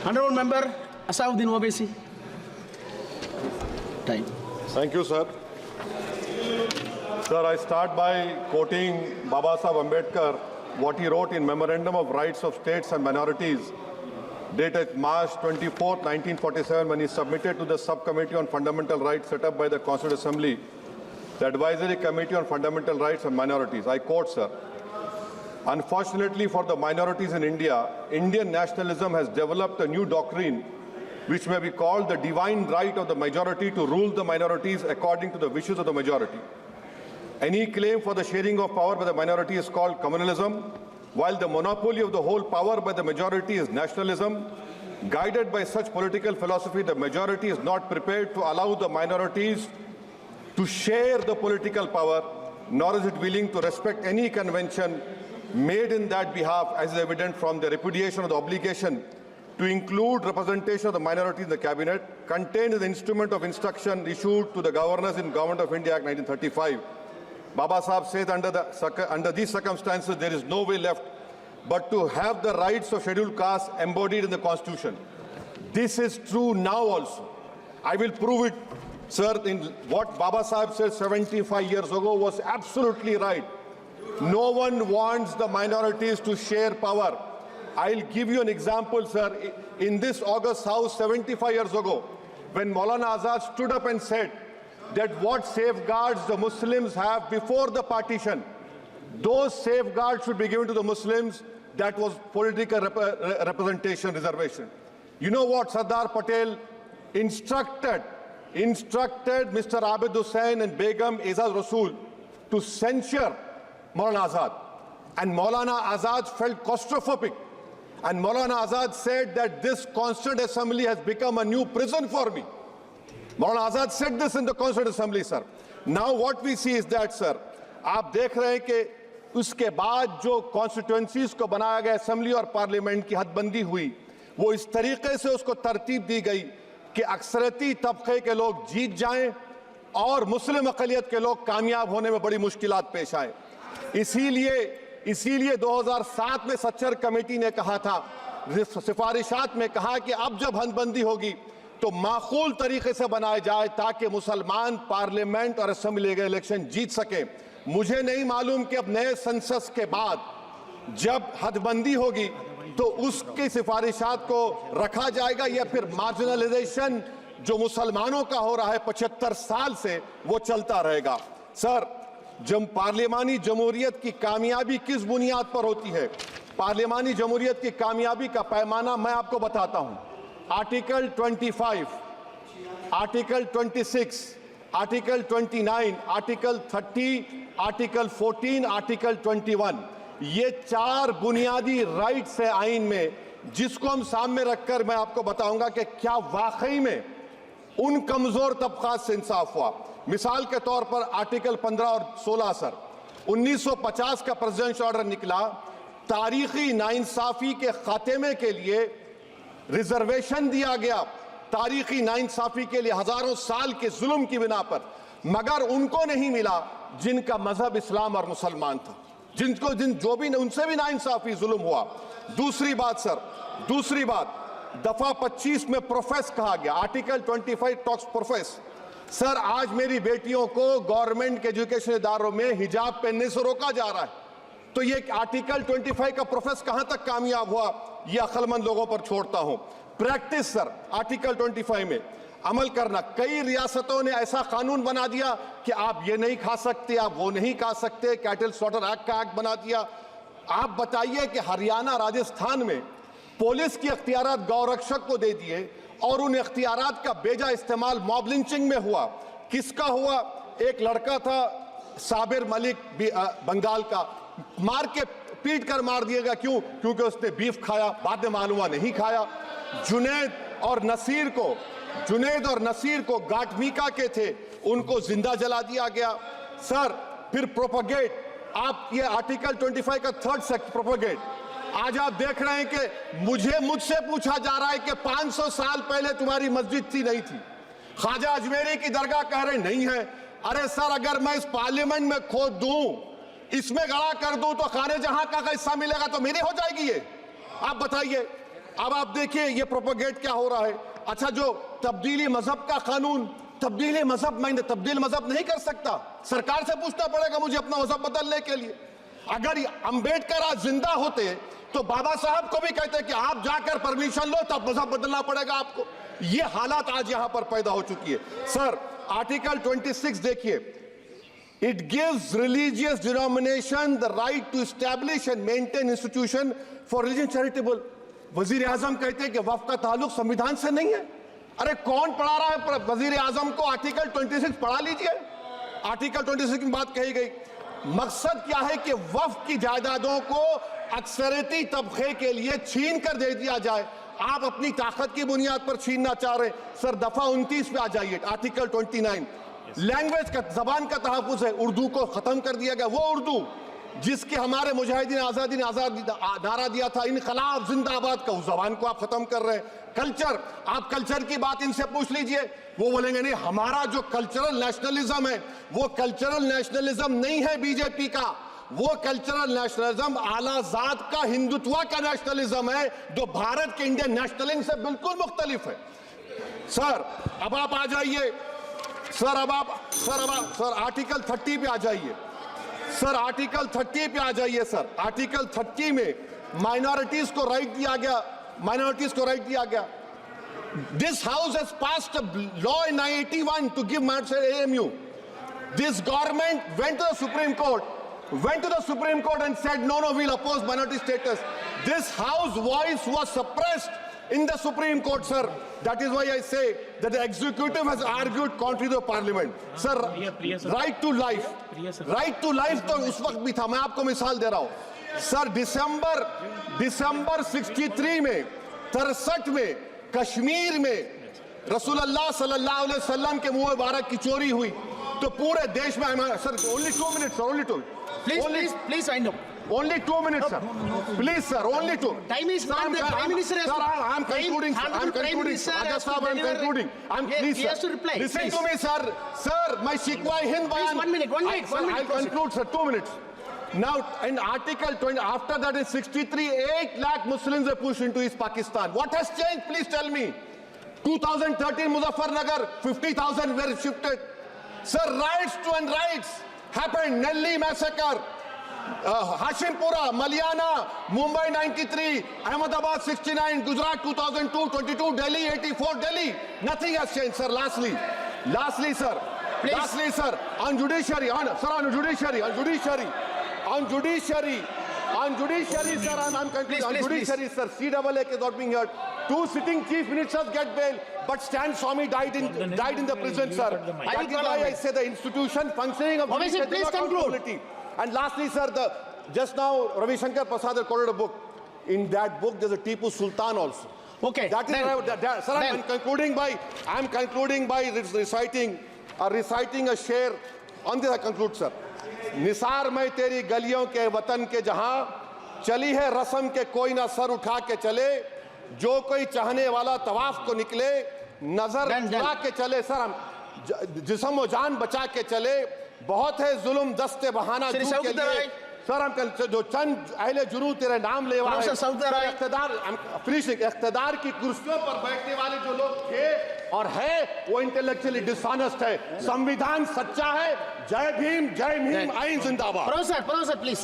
Honorable Member Asauddin Owaisi. Time. Thank you, sir. Sir, I start by quoting Baba Saheb Ambedkar, what he wrote in Memorandum of Rights of States and Minorities, dated March 24, 1947, when he submitted to the Subcommittee on Fundamental Rights set up by the Constituent Assembly, the Advisory Committee on Fundamental Rights and Minorities. I quote, sir, "Unfortunately for the minorities in India, Indian nationalism has developed a new doctrine which may be called the divine right of the majority to rule the minorities according to the wishes of the majority. Any claim for the sharing of power by the minority is called communalism, while the monopoly of the whole power by the majority is nationalism. Guided by such political philosophy, the majority is not prepared to allow the minorities to share the political power, nor is it willing to respect any convention made in that behalf, as is evident from the repudiation of the obligation to include representation of the minority in the cabinet, contained in the Instrument of Instruction issued to the governors in Government of India Act 1935. Baba Saheb says under these circumstances, there is no way left but to have the rights of scheduled castes embodied in the Constitution. This is true now also. I will prove it, sir, in what Baba Saheb said 75 years ago was absolutely right. No one wants the minorities to share power. I'll give you an example, sir. In this August House 75 years ago, when Maulana Azad stood up and said that what safeguards the Muslims have before the partition, those safeguards should be given to the Muslims, that was political representation reservation. You know what Sardar Patel instructed Mr. Abid Hussain and Begum Aizaz Rasool to censure Maulana Azad. And Maulana Azad felt claustrophobic. And Maulana Azad said that this Constituent Assembly has become a new prison for me. Maulana Azad said this in the Constituent Assembly, sir. Now what we see is that, sir, आप देख रहे हैं कि उसके बाद जो constituencies को बनाया गया असेंबली और पार्लियामेंट की हदबंदी हुई, वो इस तरीके से उसको तरतीब दी गई कि अक्सरती तबके के लोग जीत जाएं और मुस्लिम अक़लियत के लोग कामयाब होने में बड़ी मुश्किलात पेश आए। इसीलिए 2007 में सच्चर कमेटी ने कहा था, सिफारिशात में कहा कि अब जब हदबंदी होगी तो माकूल तरीके से बनाया जाए ताकि मुसलमान पार्लियामेंट और असेंबली के इलेक्शन जीत सके। मुझे नहीं मालूम कि अब नए सेंसस के बाद जब हदबंदी होगी तो उसकी सिफारिशात को रखा जाएगा या फिर मार्जिनलाइजेशन जो मुसलमानों का हो रहा है 75 साल से वो चलता रहेगा। सर, जब पार्लियामानी जमहूरियत की कामयाबी किस बुनियाद पर होती है? पार्लियामानी जमहूरियत की कामयाबी का पैमाना मैं आपको बताता हूं। Article 25, article 26, article 29, article 30, article 14, article 21, ये 4 बुनियादी राइट्स है आइन में, जिसको हम सामने रखकर मैं आपको बताऊंगा कि क्या वाकई में उन कमजोर तबकात से इंसाफ हुआ। मिसाल के तौर पर आर्टिकल 15 और 16, सर, 1950 का प्रेसिडेंशियल ऑर्डर निकला, तारीखी नाइंसाफी के खात्मे के लिए रिजर्वेशन दिया गया, तारीखी नाइंसाफी के लिए हजारों साल के जुल्म की बिना पर, मगर उनको नहीं मिला जिनका मजहब इस्लाम और मुसलमान था, जो भी उनसे भी नाइंसाफी जुल्म हुआ। दूसरी बात, सर, दूसरी बात, दफा 25 में प्रोफेस कहा गया, आर्टिकल 25 टॉक्स प्रोफेस। सर, आज मेरी बेटियों को गवर्नमेंट के एजुकेशन इदारों में हिजाब पहनने से रोका जा रहा है, तो ये आर्टिकल 25 का प्रोफेस कहां तक कामयाब हुआ, ये अक्लमंद लोगों पर छोड़ता हूं। प्रैक्टिस, सर, आर्टिकल 25 में अमल करना। कई रियासतों ने ऐसा कानून बना दिया कि आप ये नहीं खा सकते, आप वो नहीं खा सकते, कैटल स्लॉटर एक्ट का एक्ट बना दिया। आप बताइए कि हरियाणा, राजस्थान में पुलिस की अख्तियारात गौरक्षक को दे दिए और उन अख्तियारात का बेजा इस्तेमाल मॉब लिंचिंग में हुआ। किसका हुआ? एक लड़का था साबिर मलिक बंगाल का, मार के पीट कर मार दिया गया। क्यों? क्योंकि उसने बीफ खाया, बाद में मालूम हुआ नहीं खाया। जुनैद और नसीर को गाटमीका के थे, उनको जिंदा जला दिया गया। सर, फिर प्रोपगेट, आप ये आर्टिकल 25 का 3rd सेक्शन प्रोपगेट, आज आप देख रहे हैं कि मुझसे पूछा जा रहा है कि 500 साल पहले तुम्हारी मस्जिद थी, नहीं थी। ख्वाजा अजमेरी की दरगाह कह रहे नहीं है। अरे सर, अगर मैं इस पार्लियामेंट में खोद दूं, इसमें गड़ा कर दूं, तो खाने जहां का हिस्सा मिलेगा तो मेरी हो जाएगी ये। आप बताइए। अब आप देखिए ये प्रोपोगेट क्या हो रहा है। अच्छा, जो तब्दीली मजहब का कानून, तब्दीली मजहब, मैं तब्दील मजहब नहीं कर सकता, सरकार से पूछना पड़ेगा मुझे अपना मजहब बदलने के लिए। अगर अंबेडकर आज जिंदा होते तो बाबा साहब को भी कहते कि आप जाकर परमिशन लो, तब मजहब बदलना पड़ेगा आपको। ये हालात आज यहां पर पैदा हो चुकी है। सर, आर्टिकल 26 देखिए, it gives religious denomination the right to establish and maintain institution for religion charitable. वजीर आजम कहते हैं कि वक्फ का ताल्लुक संविधान से नहीं है। अरे कौन पढ़ा रहा है वजीर आजम को? आर्टिकल 26 पढ़ा लीजिए। आर्टिकल 26 में बात कही गई, मकसद क्या है कि वक्फ की जायदादों को अक्सरियती तबके के लिए छीन कर दे दिया जाए। आप अपनी ताकत की बुनियाद पर छीनना चाह रहे हैं। सर, दफा 29 पे आ जाइए, आर्टिकल 29। लैंग्वेज का, जबान का तहफ्फुज है। उर्दू को खत्म कर दिया गया, वो उर्दू जिसके हमारे मुजाहिदीन आजादी नारा दिया था, इनकलाब जिंदाबाद का, उस जबान को आप खत्म कर रहे हैं। कल्चर, आप कल्चर की बात इनसे पूछ लीजिए, वो बोलेंगे नहीं, हमारा जो कल्चरल नेशनलिज्म है वो कल्चरल नेशनलिज्म नहीं है बीजेपी का, वो कल्चरल नेशनलिज्म आलाजाद का, हिंदुत्व का नेशनलिज्म है, जो भारत के इंडियन नेशनलिज्म से बिल्कुल मुख्तलिफ है। सर, अब आप आ जाइए, सर आर्टिकल 30 पे आ जाइए। सर, आर्टिकल 30 पे आ जाइए। सर, आर्टिकल 30 में माइनॉरिटीज को राइट दिया गया, माइनॉरिटीज को राइट दिया गया। This house has passed a law in 1981 to give minority AMU. This government went to the Supreme Court and said no, we'll oppose minority status. This house voice was suppressed in the Supreme Court, sir. That is why I say that the executive has argued contrary to the parliament. Sir, right to life, right to life तो उस वक्त भी था। मैं आपको मिसाल दे रहा हूं। सर, दिसंबर 63 में, 63 में कश्मीर में रसूलुल्लाह सल्लल्लाहु अलैहि वसल्लम के मुंह मुबारक की चोरी हुई तो पूरे देश में, sir, only 2 minutes, sir, only 2. Please wind up. Only 2 minutes, sir. Please, sir, only 2. Time is not there. Prime Minister has to. Sir, I'm concluding. I'm concluding. Raja Sahab, I'm concluding. Please, he has to reply. Listen to me, sir. Sir, my Shikwa Hind Bayan. Please, 1 minute. I'll conclude, sir. 2 minutes. Now, in Article 20, after that in 63, 8 lakh Muslims were pushed into East Pakistan. What has changed? Please tell me. 2013 Muzaffarnagar, 50,000 were shifted. Sir, riots to and riots happened. Nelli massacre, Hashimpura, Maliana, Mumbai 93, Ahmedabad 69, Gujarat 2002, 22, Delhi 84, Delhi. Nothing has changed, sir. Lastly, sir. Please. Lastly, sir, on judiciary, sir, on judiciary, sir, I'm concluding. On judiciary, sir, CAA is not being heard. 2 sitting chief ministers get bail, but Stan Swamy died in the prison, sir. That is why I say the institution functioning of judiciary please is not conclude. quality. And lastly, sir, just now Ravi Shankar Prasad had quoted a book. In that book, there's a Tipu Sultan also. Okay. That is, sir, I'm concluding by reciting a share. On this I conclude, sir. Nisar मैं तेरी गलियों के वतन के जहां चली है रस्म के कोई ना सर उठा के चले, जो कोई चाहने वाला तवाफ को निकले नजर उठा के चले। सर, हम जिस्म व जान बचा के चले, बहुत है जुल्म दस्ते बहाना के लिए। सर, हम जो चंद अहले जुनू तेरे नाम ले वाले इख्तिदार की कुर्सियों पर बैठने वाले जो लोग थे और है, वो इंटेलेक्चुअली डिसऑनेस्ट है। संविधान सच्चा है। जय भीम, आइन जिंदाबाद। Professor, please.